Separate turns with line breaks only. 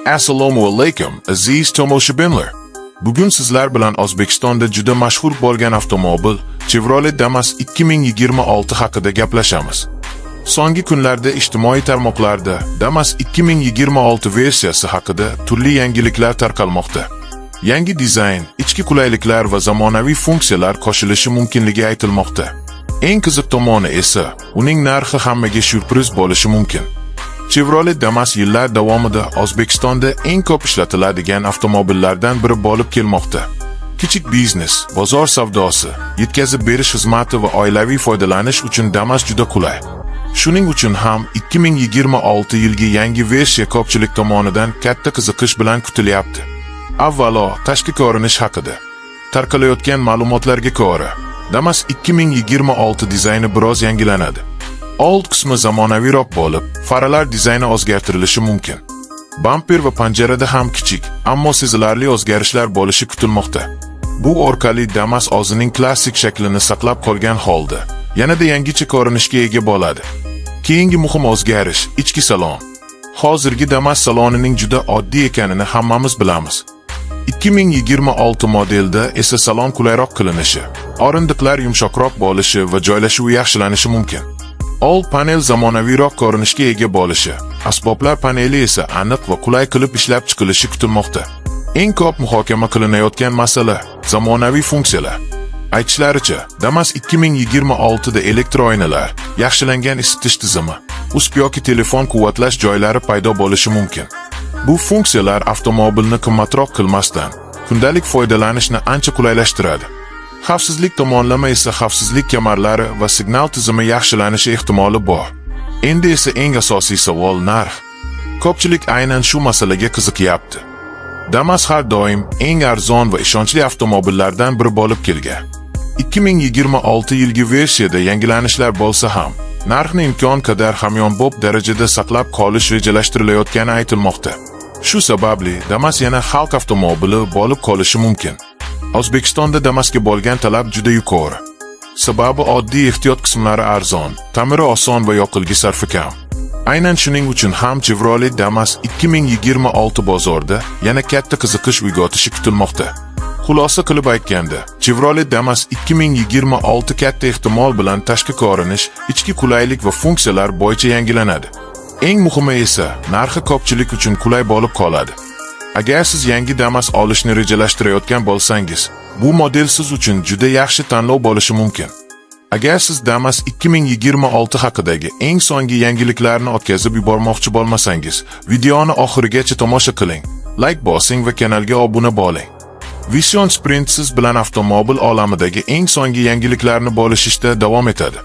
Assalomu alaykum, aziz tomoshabinlar. Bugun sizlar bilan O'zbekistonda juda mashhur bo'lgan avtomobil Chevrolet Damas 2026 haqida gaplashamiz. So'nggi kunlarda ijtimoiy tarmoqlarda Damas 2026 versiyasi haqida turli yangiliklar tarqalmoqda. Yangi dizayn, ichki qulayliklar va zamonaviy funksiyalar qo'shilishi mumkinligi aytilmoqda. Eng qiziq tomoni esa, uning narxi hammaga syurpriz bo'lishi mumkin. Chevrolet Damas yillar davomida O'zbekistonda eng ko'p ishlatiladigan avtomobillardan biri bo'lib kelmoqda. Kichik biznes, bozor savdosi, yetkazib berish xizmati va oilaviy foydalanish uchun Damas juda qulay. Shuning uchun ham 2026 yilgi yangi versiya ko'pchilik tomonidan katta qiziqish bilan kutilyapti. Avvalo, tashqi ko'rinish haqida. Tarqalayotgan ma'lumotlarga ko'ra, Damas 2026 dizayni biroz yangilanadi. Old qismi zamonaviyroq bo'lib, faralar dizayni o'zgartirilishi mumkin. Bamper va panjarada ham kichik, ammo sezilarli o'zgarishlar bo'lishi kutilmoqda. Bu orqali Damas o'zining klassik shaklini saqlab qolgan holda, yanada yangicha ko'rinishga ega bo'ladi. Keyingi muhim o'zgarish, ichki salon. Hozirgi Damas salonining juda oddiy ekanini hammamiz bilamiz. 2026 modelda esa salon qulayroq qilinishi, o'rindiqlar yumshoqroq bo'lishi va joylashuvi yaxshilanishi mumkin. Old panel zamonaviyroq ko'rinishga ega bo'lishi, asboblar paneli esa aniq va qulay qilib ishlab chiqilishi kutilmoqda. Eng ko'p muhokama qilinayotgan masala zamonaviy funksiyalar. Aytishlaricha, Damas 2026 da elektr oynalar, yaxshilangan isitish tizimi, USB yoki telefon quvvatlash joylari paydo bo'lishi mumkin. Bu funksiyalar avtomobilni qimmatroq qilmasdan, kundalik foydalanishni ancha qulaylashtiradi. Xavfsizlik tomonlama esa xavfsizlik kamarlari va signal tizimi yaxshilanishi ehtimoli bor. Endi esa eng asosiy savol narx. Ko'pchilik aynan shu masalaga qiziqyapti. Damas har doim eng arzon va ishonchli avtomobillardan biri bo'lib kelgan. 2026 yilgi versiyada yangilanishlar bo'lsa ham, narxni imkon qadar hamyonbop darajada saqlab qolish rejalashtirilayotgani aytilmoqda. Shu sababli Damas yana xalq avtomobili bo'lib qolishi mumkin. O'zbekistonda Damasga bo'lgan talab juda yuqori. Sababi oddiy ehtiyot qismlari arzon, ta'miri oson va yoqilg'i sarfi kam. Aynan shuning uchun ham Chevrolet Damas 2026 bozorda yana katta qiziqish uyg'otishi kutilmoqda. Xulosa qilib aytganda, Chevrolet Damas 2026 katta ehtimol bilan tashqi ko'rinish, ichki qulaylik va funksiyalar bo'yicha yangilanadi. Eng muhimi esa, narxi ko'pchilik uchun qulay bo'lib qoladi. Agar siz yangi Damas olishni rejalashtirayotgan bo'lsangiz, bu model siz uchun juda yaxshi tanlov bo'lishi mumkin. Agar siz Damas 2026 haqidagi eng so'nggi yangiliklarni o'tkazib yubormoqchi bo'lmasangiz, videoni oxirigacha tomosha qiling, like bosing va kanalga obuna bo'ling. Vision Sprint siz bilan avtomobil olamidagi eng so'nggi yangiliklarni bo'lishishda davom etadi.